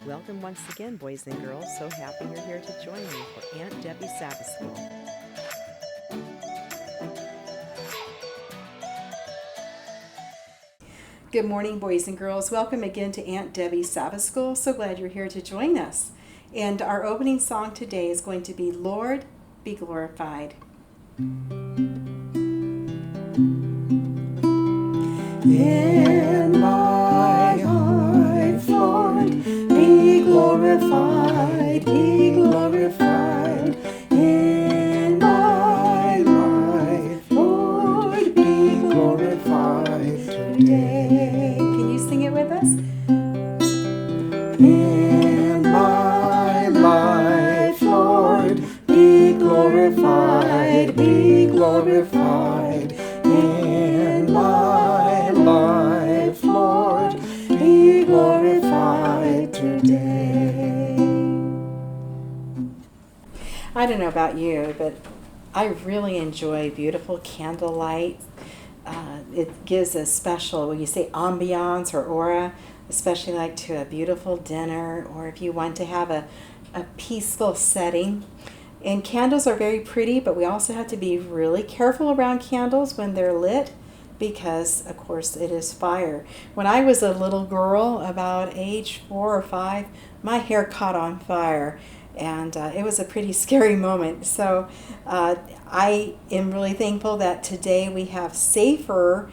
Welcome once again, boys and girls. So happy you're here to join me for Aunt Debbie's Sabbath School. Good morning, boys and girls. Welcome again to Aunt Debbie's Sabbath School. So glad you're here to join us. And our opening song today is going to be Lord, Be Glorified. In my life, Lord, be glorified, be glorified. In my life, Lord, be glorified today. Can you sing it with us? In my life, Lord, be glorified, be glorified. In my life, Lord, be glorified today. I don't know about you, but I really enjoy beautiful candlelight. It gives a special, when you say ambiance or aura, especially like to a beautiful dinner, or if you want to have a peaceful setting. And candles are very pretty, but we also have to be really careful around candles when they're lit because, of course, it is fire. When I was a little girl, about age 4 or 5, my hair caught on fire, and it was a pretty scary moment. So I am really thankful that today we have safer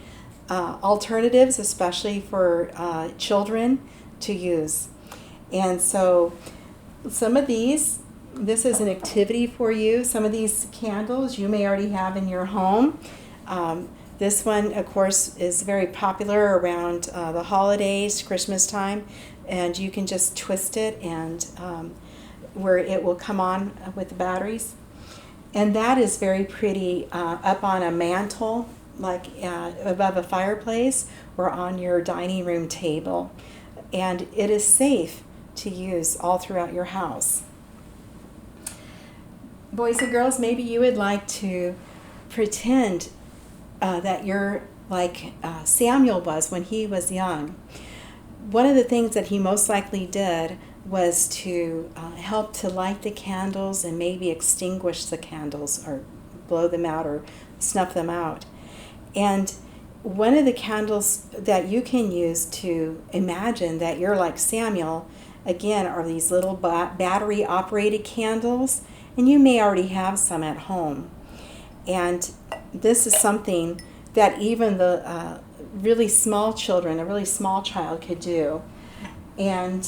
alternatives, especially for children to use. And so some of these, this is an activity for you. Some of these candles you may already have in your home. This one, of course, is very popular around the holidays, Christmas time, and you can just twist it and where it will come on with the batteries. And that is very pretty up on a mantle, like above a fireplace or on your dining room table. And it is safe to use all throughout your house. Boys and girls, maybe you would like to pretend that you're like Samuel was when he was young. One of the things that he most likely did was to help to light the candles and maybe extinguish the candles or blow them out or snuff them out. And one of the candles that you can use to imagine that you're like Samuel, again, are these little battery-operated candles, and you may already have some at home. And this is something that even the really small children, a really small child could do. And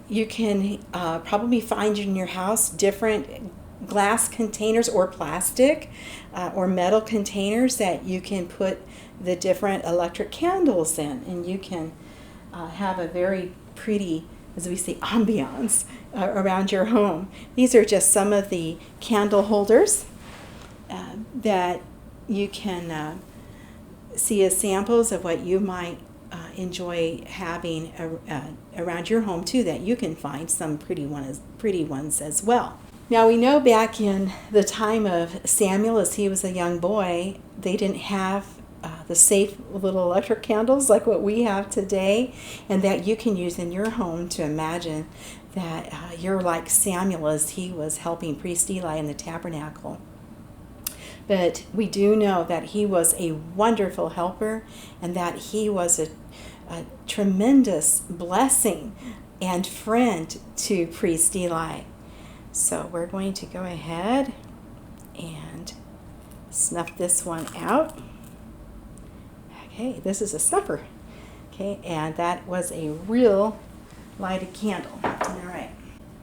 you can probably find in your house different glass containers or plastic or metal containers that you can put the different electric candles in, and you can have a very pretty, as we say, ambiance around your home. These are just some of the candle holders that you can see as samples of what you might enjoy having around your home too, that you can find some pretty ones as well. Now we know back in the time of Samuel, as he was a young boy, they didn't have the safe little electric candles like what we have today, and that you can use in your home to imagine that you're like Samuel as he was helping priest Eli in the tabernacle. But we do know that he was a wonderful helper and that he was a tremendous blessing and friend to priest Eli. So we're going to go ahead and snuff this one out. Okay, this is a snuffer. Okay, and that was a real lighted candle. All right.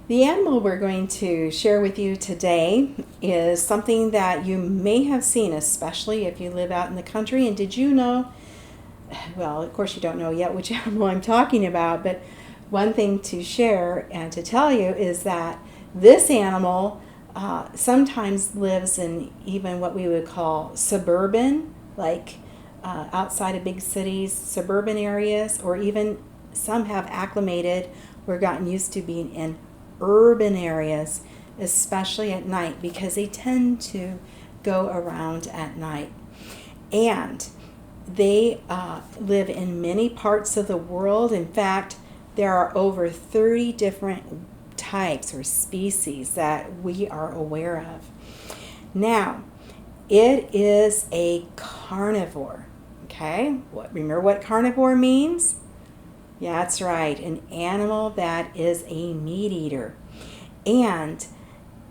The animal we're going to share with you today is something that you may have seen, especially if you live out in the country. And did you know, well, of course you don't know yet which animal I'm talking about, but one thing to share and to tell you is that this animal sometimes lives in even what we would call suburban, like outside of big cities, suburban areas, or even some have acclimated or gotten used to being in urban areas, especially at night, because they tend to go around at night. And they live in many parts of the world. In fact, there are over 30 different types or species that we are aware of. Now, it is a carnivore. Okay? Remember what carnivore means? Yeah, that's right. An animal that is a meat eater. And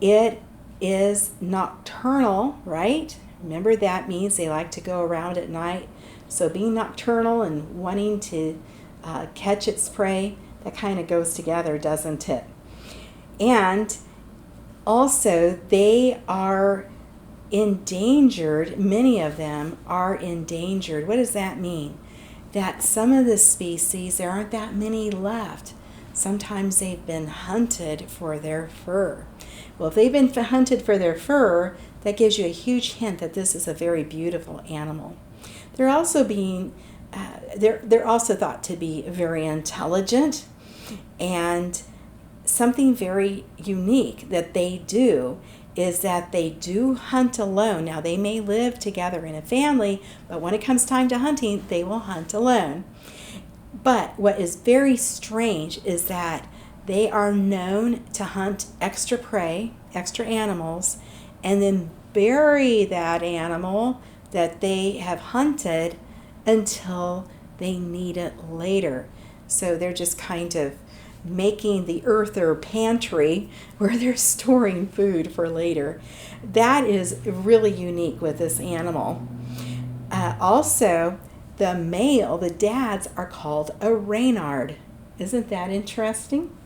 it is nocturnal, right? Remember, that means they like to go around at night. So being nocturnal and wanting to catch its prey, that kind of goes together, doesn't it? And also, they are endangered. Many of them are endangered. What does that mean? That some of the species, there aren't that many left. Sometimes they've been hunted for their fur. Well, if they've been hunted for their fur, that gives you a huge hint that this is a very beautiful animal. They're also they're also thought to be very intelligent, and something very unique that they do is that they do hunt alone. Now, they may live together in a family, but when it comes time to hunting, they will hunt alone. But what is very strange is that they are known to hunt extra prey, extra animals, and then bury that animal that they have hunted until they need it later. So they're just kind of making the earth their pantry where they're storing food for later. That is really unique with this animal. Also, the dads are called a Reynard. Isn't that interesting?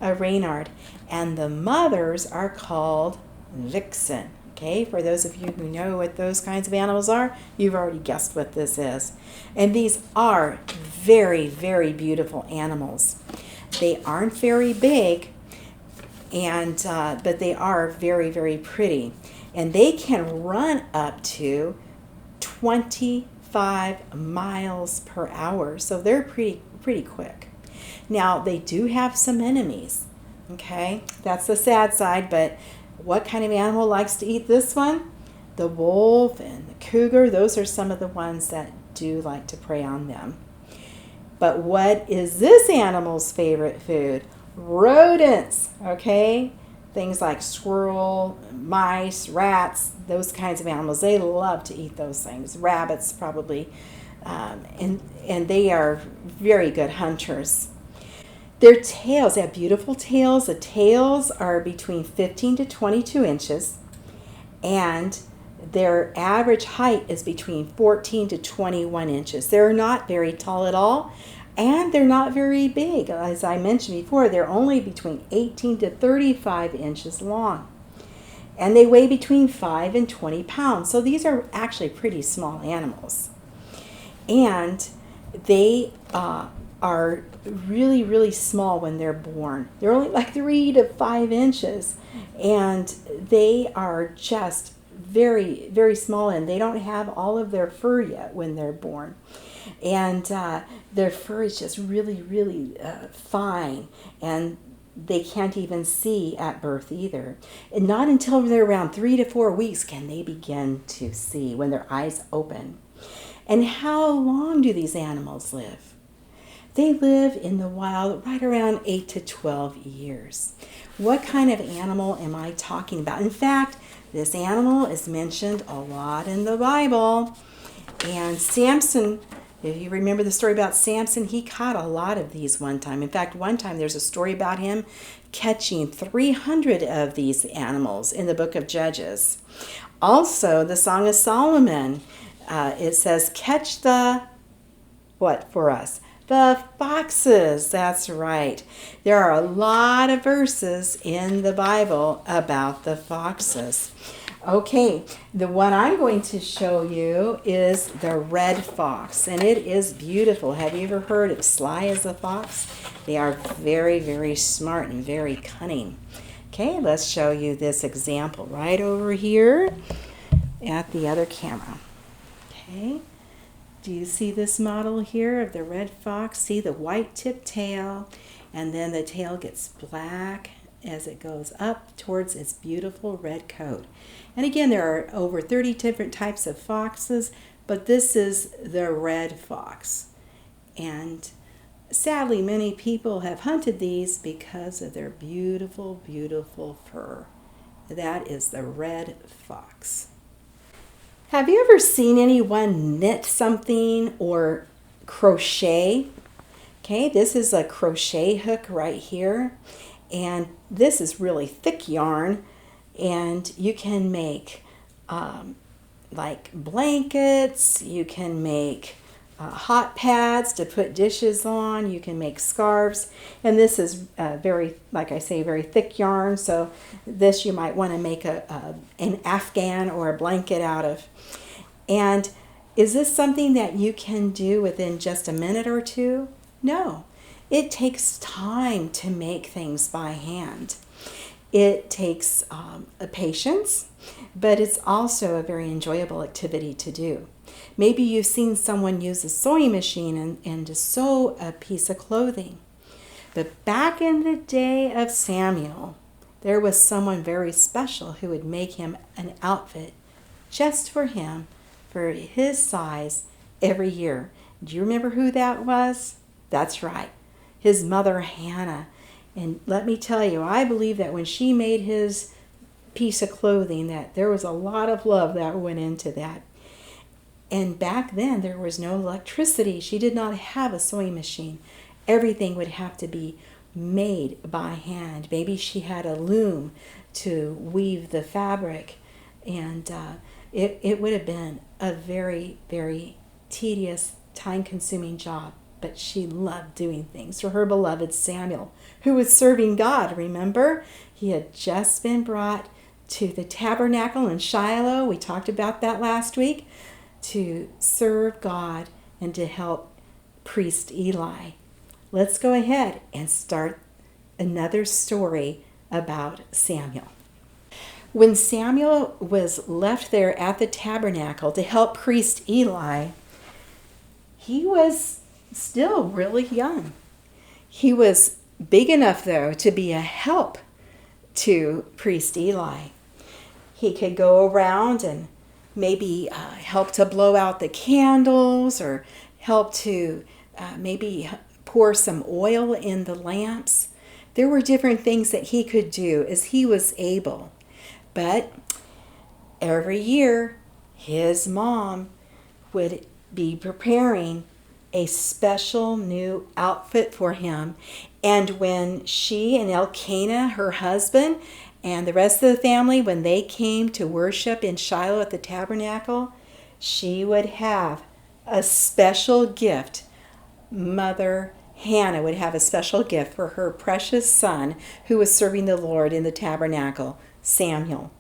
A Reynard. And the mothers are called Vixen. Okay, for those of you who know what those kinds of animals are, you've already guessed what this is. And these are very, very beautiful animals. They aren't very big, but they are very, very pretty. And they can run up to 25 miles per hour. So they're pretty quick. Now, they do have some enemies. Okay, that's the sad side, but what kind of animal likes to eat this one? The wolf and the cougar, those are some of the ones that do like to prey on them. But what is this animal's favorite food? Rodents, okay? Things like squirrel, mice, rats, those kinds of animals. They love to eat those things. Rabbits probably, and they are very good hunters. Their tails, they have beautiful tails. The tails are between 15 to 22 inches, and their average height is between 14 to 21 inches. They're not very tall at all, and they're not very big. As I mentioned before, they're only between 18 to 35 inches long, and they weigh between 5 and 20 pounds. So these are actually pretty small animals, and they are really, really small when they're born. They're only like 3 to 5 inches, and they are just very, very small, and they don't have all of their fur yet when they're born. And their fur is just really, really fine, and they can't even see at birth either. And not until they're around 3 to 4 weeks can they begin to see, when their eyes open. And how long do these animals live? They live in the wild right around 8 to 12 years. What kind of animal am I talking about? In fact, this animal is mentioned a lot in the Bible. And Samson, if you remember the story about Samson, he caught a lot of these one time. In fact, one time there's a story about him catching 300 of these animals in the book of Judges. Also, the Song of Solomon, it says, catch the, what for us? The foxes. That's right. There are a lot of verses in the Bible about the foxes. Okay, the one I'm going to show you is the red fox, and it is beautiful. Have you ever heard of sly as a fox? They are very, very smart and very cunning. Okay, let's show you this example right over here at the other camera. Okay. Do you see this model here of the red fox? See the white tip tail, and then the tail gets black as it goes up towards its beautiful red coat. And again, there are over 30 different types of foxes, but this is the red fox. And Sadly, many people have hunted these because of their beautiful, beautiful fur. That is the red fox. Have you ever seen anyone knit something or crochet? Okay, this is a crochet hook right here. And this is really thick yarn. And you can make like blankets, you can make hot pads to put dishes on, you can make scarves, and this is very, like I say, very thick yarn, so this you might want to make an afghan or a blanket out of. And is this something that you can do within just a minute or two? No. It takes time to make things by hand. It takes a patience, but it's also a very enjoyable activity to do. Maybe you've seen someone use a sewing machine and to sew a piece of clothing. But back in the day of Samuel, there was someone very special who would make him an outfit just for him, for his size, every year. Do you remember who that was? That's right, his mother Hannah. And let me tell you, I believe that when she made his piece of clothing, that there was a lot of love that went into that. And back then, there was no electricity. She did not have a sewing machine. Everything would have to be made by hand. Maybe she had a loom to weave the fabric. And it would have been a very, very tedious, time-consuming job. But she loved doing things for her beloved Samuel, who was serving God, remember? He had just been brought to the tabernacle in Shiloh. We talked about that last week, to serve God and to help priest Eli. Let's go ahead and start another story about Samuel. When Samuel was left there at the tabernacle to help priest Eli, he was still really young. He was big enough, though, to be a help to priest Eli. He could go around and maybe help to blow out the candles, or help to maybe pour some oil in the lamps. There were different things that he could do as he was able. But every year, his mom would be preparing a special new outfit for him. And when she and Elkanah, her husband, and the rest of the family, when they came to worship in Shiloh at the tabernacle, she would have a special gift. Mother Hannah would have a special gift for her precious son who was serving the Lord in the tabernacle, Samuel.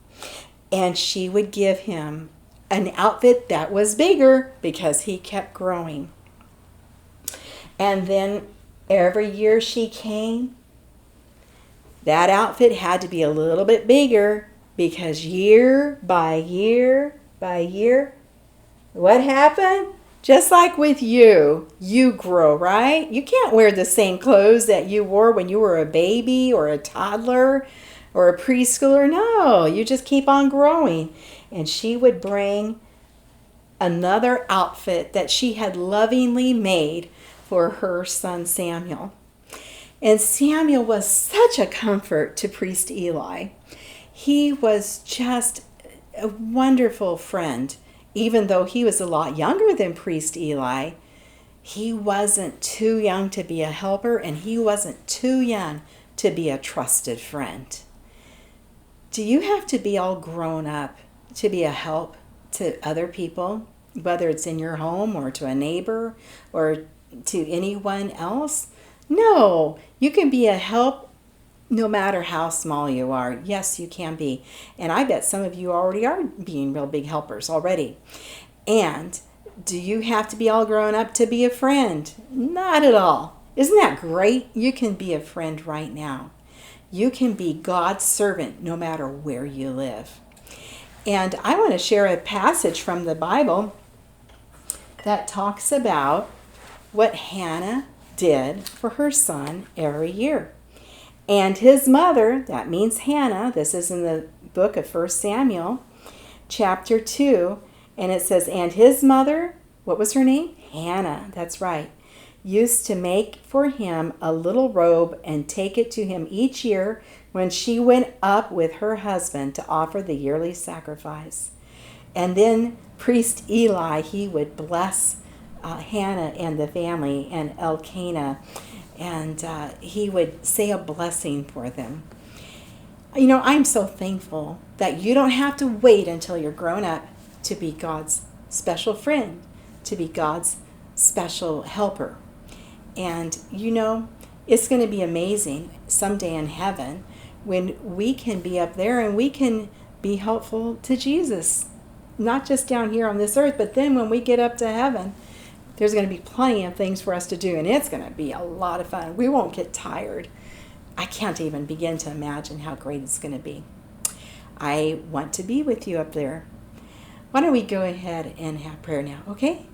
And she would give him an outfit that was bigger because he kept growing. And then every year she came, that outfit had to be a little bit bigger, because year by year by year, what happened? Just like with you, you grow, right? You can't wear the same clothes that you wore when you were a baby or a toddler or a preschooler. No, you just keep on growing. And she would bring another outfit that she had lovingly made for her son Samuel. And Samuel was such a comfort to priest Eli. He was just a wonderful friend. Even though he was a lot younger than priest Eli, he wasn't too young to be a helper, and he wasn't too young to be a trusted friend. Do you have to be all grown up to be a help to other people, whether it's in your home or to a neighbor or to anyone else? No, you can be a help no matter how small you are. Yes, you can be. And I bet some of you already are being real big helpers already. And do you have to be all grown up to be a friend? Not at all. Isn't that great? You can be a friend right now. You can be God's servant no matter where you live. And I want to share a passage from the Bible that talks about what Hannah did for her son every year. And his mother, that means Hannah, this is in the book of 1 Samuel, chapter 2, and it says, and his mother, what was her name? Hannah, that's right, used to make for him a little robe and take it to him each year when she went up with her husband to offer the yearly sacrifice. And then priest Eli, he would bless Hannah and the family and Elkanah, and he would say a blessing for them. You know, I'm so thankful that you don't have to wait until you're grown up to be God's special friend, to be God's special helper. And you know, it's going to be amazing someday in heaven when we can be up there and we can be helpful to Jesus, not just down here on this earth, but then when we get up to heaven, there's going to be plenty of things for us to do, and it's going to be a lot of fun. We won't get tired. I can't even begin to imagine how great it's going to be. I want to be with you up there. Why don't we go ahead and have prayer now, okay?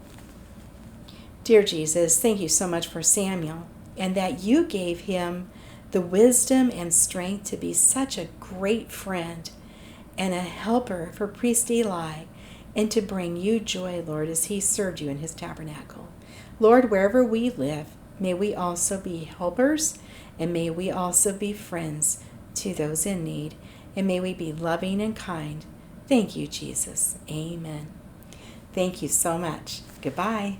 Dear Jesus, thank you so much for Samuel, and that you gave him the wisdom and strength to be such a great friend and a helper for priest Eli, and to bring you joy, Lord, as he served you in his tabernacle. Lord, wherever we live, may we also be helpers, and may we also be friends to those in need, and may we be loving and kind. Thank you, Jesus. Amen. Thank you so much. Goodbye.